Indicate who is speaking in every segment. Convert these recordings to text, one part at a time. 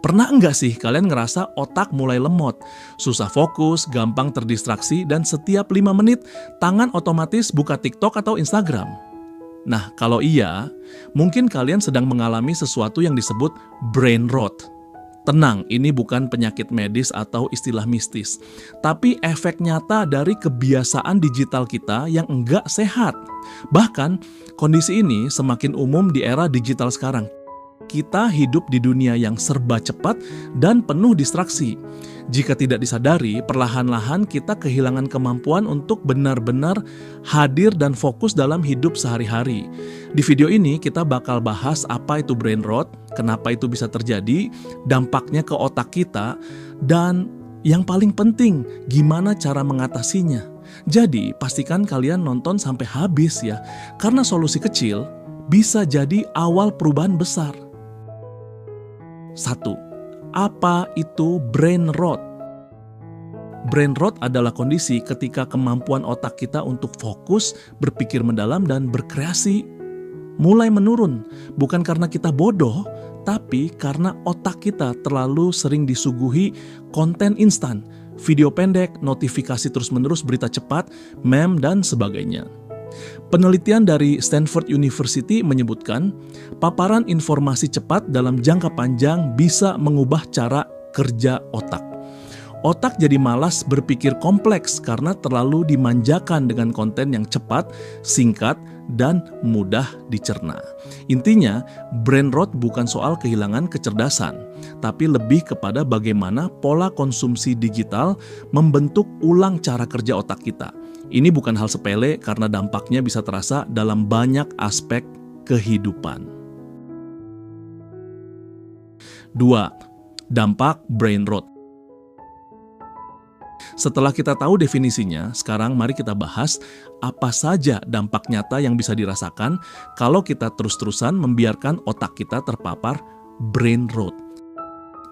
Speaker 1: Pernah enggak sih kalian ngerasa otak mulai lemot, susah fokus, gampang terdistraksi, dan setiap 5 menit tangan otomatis buka TikTok atau Instagram? Nah, kalau iya, mungkin kalian sedang mengalami sesuatu yang disebut brain rot. Tenang, ini bukan penyakit medis atau istilah mistis, tapi efek nyata dari kebiasaan digital kita yang enggak sehat. Bahkan, kondisi ini semakin umum di era digital sekarang. Kita hidup di dunia yang serba cepat dan penuh distraksi. Jika tidak disadari, perlahan-lahan kita kehilangan kemampuan untuk benar-benar hadir dan fokus dalam hidup sehari-hari. Di video ini kita bakal bahas apa itu brain rot, kenapa itu bisa terjadi, dampaknya ke otak kita, dan yang paling penting, gimana cara mengatasinya. Jadi, pastikan kalian nonton sampai habis ya, karena solusi kecil bisa jadi awal perubahan besar. 1. Apa itu brain rot? Brain rot adalah kondisi ketika kemampuan otak kita untuk fokus, berpikir mendalam, dan berkreasi mulai menurun. Bukan karena kita bodoh, tapi karena otak kita terlalu sering disuguhi konten instan, video pendek, notifikasi terus-menerus, berita cepat, meme, dan sebagainya. Penelitian dari Stanford University menyebutkan, paparan informasi cepat dalam jangka panjang bisa mengubah cara kerja otak. Otak jadi malas berpikir kompleks karena terlalu dimanjakan dengan konten yang cepat, singkat, dan mudah dicerna. Intinya, brain rot bukan soal kehilangan kecerdasan, tapi lebih kepada bagaimana pola konsumsi digital membentuk ulang cara kerja otak kita. Ini bukan hal sepele karena dampaknya bisa terasa dalam banyak aspek kehidupan. 2. Dampak brain rot. Setelah kita tahu definisinya, sekarang mari kita bahas apa saja dampak nyata yang bisa dirasakan kalau kita terus-terusan membiarkan otak kita terpapar brain rot.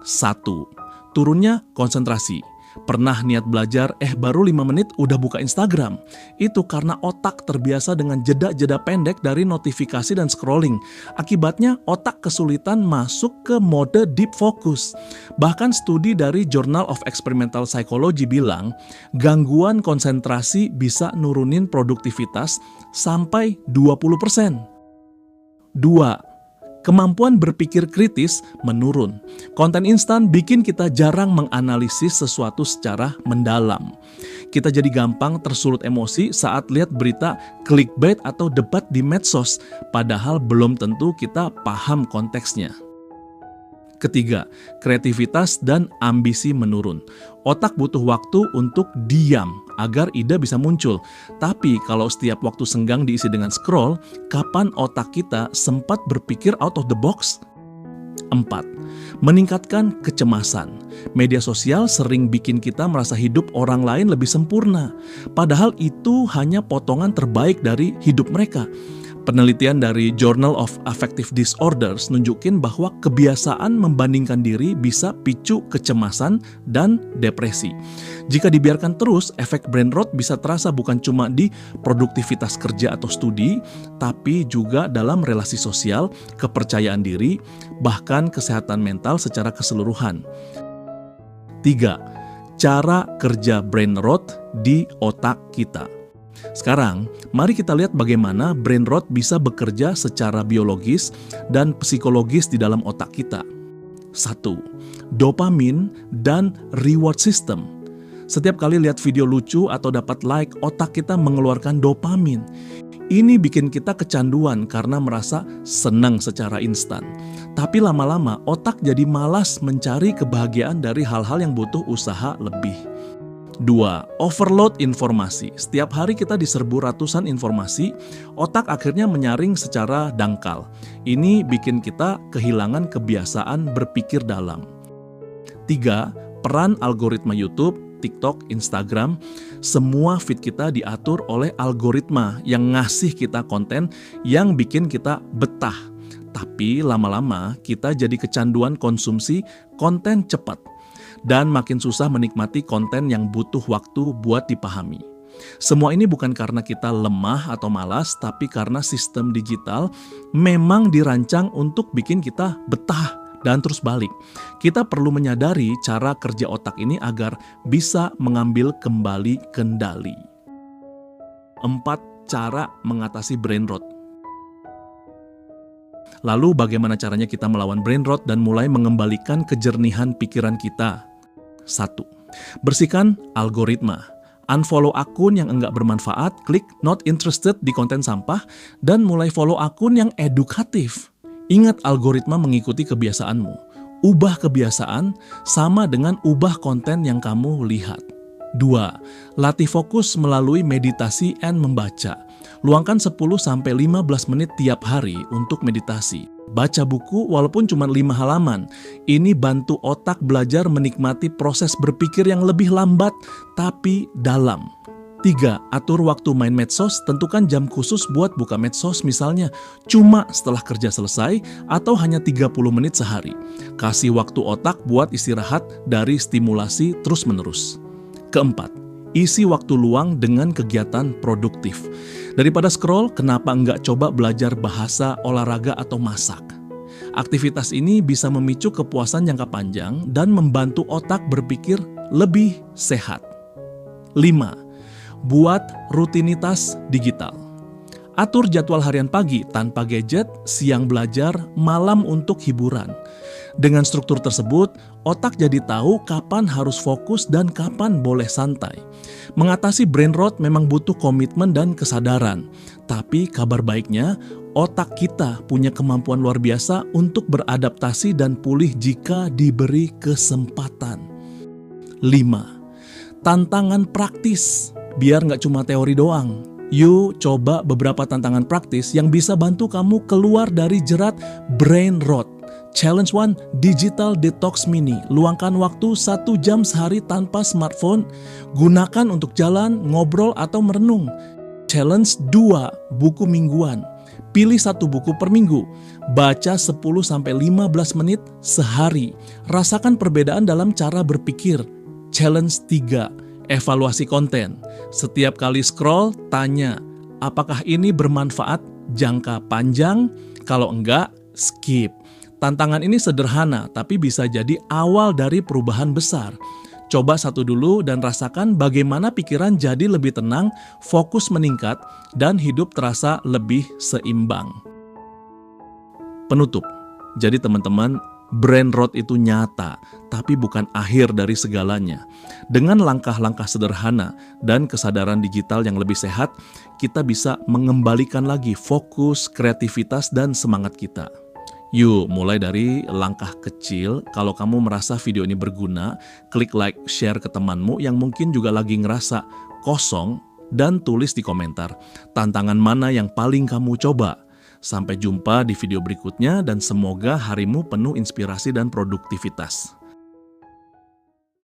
Speaker 1: 1. Turunnya konsentrasi. Pernah niat belajar, baru 5 menit udah buka Instagram. Itu karena otak terbiasa dengan jeda-jeda pendek dari notifikasi dan scrolling. Akibatnya otak kesulitan masuk ke mode deep focus. Bahkan studi dari Journal of Experimental Psychology bilang, gangguan konsentrasi bisa nurunin produktivitas sampai 20%. 2. Kemampuan berpikir kritis menurun. Konten instan bikin kita jarang menganalisis sesuatu secara mendalam. Kita jadi gampang tersulut emosi saat lihat berita clickbait atau debat di medsos, padahal belum tentu kita paham konteksnya. Ketiga, kreativitas dan ambisi menurun. Otak butuh waktu untuk diam agar ide bisa muncul. Tapi kalau setiap waktu senggang diisi dengan scroll, kapan otak kita sempat berpikir out of the box? 4. Meningkatkan kecemasan. Media sosial sering bikin kita merasa hidup orang lain lebih sempurna. Padahal itu hanya potongan terbaik dari hidup mereka. Penelitian dari Journal of Affective Disorders nunjukin bahwa kebiasaan membandingkan diri bisa picu kecemasan dan depresi. Jika dibiarkan terus, efek brain rot bisa terasa bukan cuma di produktivitas kerja atau studi, tapi juga dalam relasi sosial, kepercayaan diri, bahkan kesehatan mental secara keseluruhan. 3. Cara kerja brain rot di otak kita. Sekarang, mari kita lihat bagaimana brain rot bisa bekerja secara biologis dan psikologis di dalam otak kita. 1. Dopamin dan reward system. Setiap kali lihat video lucu atau dapat like, otak kita mengeluarkan dopamin. Ini bikin kita kecanduan karena merasa senang secara instan. Tapi lama-lama otak jadi malas mencari kebahagiaan dari hal-hal yang butuh usaha lebih. 2. Overload informasi. Setiap hari kita diserbu ratusan informasi, otak akhirnya menyaring secara dangkal. Ini bikin kita kehilangan kebiasaan berpikir dalam. 3. Peran algoritma YouTube, TikTok, Instagram, semua feed kita diatur oleh algoritma yang ngasih kita konten yang bikin kita betah. Tapi lama-lama kita jadi kecanduan konsumsi konten cepat. Dan makin susah menikmati konten yang butuh waktu buat dipahami. Semua ini bukan karena kita lemah atau malas, tapi karena sistem digital memang dirancang untuk bikin kita betah, dan terus balik. Kita perlu menyadari cara kerja otak ini agar bisa mengambil kembali kendali. 4 cara mengatasi brain rot. Lalu bagaimana caranya kita melawan brain rot dan mulai mengembalikan kejernihan pikiran kita? 1. Bersihkan algoritma. Unfollow akun yang enggak bermanfaat, klik not interested di konten sampah, dan mulai follow akun yang edukatif. Ingat, algoritma mengikuti kebiasaanmu. Ubah kebiasaan sama dengan ubah konten yang kamu lihat. 2. Latih fokus melalui meditasi and membaca. Luangkan 10-15 menit tiap hari untuk meditasi. Baca buku walaupun cuma 5 halaman. Ini bantu otak belajar menikmati proses berpikir yang lebih lambat tapi dalam. 3. Atur waktu main medsos, tentukan jam khusus buat buka medsos, misalnya cuma setelah kerja selesai atau hanya 30 menit sehari. Kasih waktu otak buat istirahat dari stimulasi terus-menerus. 4. Isi waktu luang dengan kegiatan produktif. Daripada scroll, kenapa enggak coba belajar bahasa, olahraga, atau masak? Aktivitas ini bisa memicu kepuasan jangka panjang dan membantu otak berpikir lebih sehat. 5. Buat rutinitas digital. Atur jadwal harian pagi tanpa gadget, siang belajar, malam untuk hiburan. Dengan struktur tersebut, otak jadi tahu kapan harus fokus dan kapan boleh santai. Mengatasi brain rot memang butuh komitmen dan kesadaran. Tapi kabar baiknya, otak kita punya kemampuan luar biasa untuk beradaptasi dan pulih jika diberi kesempatan. 5. Tantangan praktis. Biar nggak cuma teori doang. Yuk coba beberapa tantangan praktis yang bisa bantu kamu keluar dari jerat brain rot. Challenge 1, Digital Detox Mini. Luangkan waktu 1 jam sehari tanpa smartphone. Gunakan untuk jalan, ngobrol, atau merenung. Challenge 2, Buku mingguan. Pilih 1 buku per minggu. Baca 10-15 menit sehari. Rasakan perbedaan dalam cara berpikir. Challenge 3, Evaluasi konten. Setiap kali scroll, tanya, apakah ini bermanfaat jangka panjang? Kalau enggak, skip. Tantangan ini sederhana, tapi bisa jadi awal dari perubahan besar. Coba 1 dulu dan rasakan bagaimana pikiran jadi lebih tenang, fokus meningkat, dan hidup terasa lebih seimbang. Penutup. Jadi teman-teman, brain rot itu nyata, tapi bukan akhir dari segalanya. Dengan langkah-langkah sederhana dan kesadaran digital yang lebih sehat, kita bisa mengembalikan lagi fokus, kreativitas, dan semangat kita. Yuk, mulai dari langkah kecil. Kalau kamu merasa video ini berguna, klik like, share ke temanmu yang mungkin juga lagi ngerasa kosong, dan tulis di komentar tantangan mana yang paling kamu coba. Sampai jumpa di video berikutnya dan semoga harimu penuh inspirasi dan produktivitas.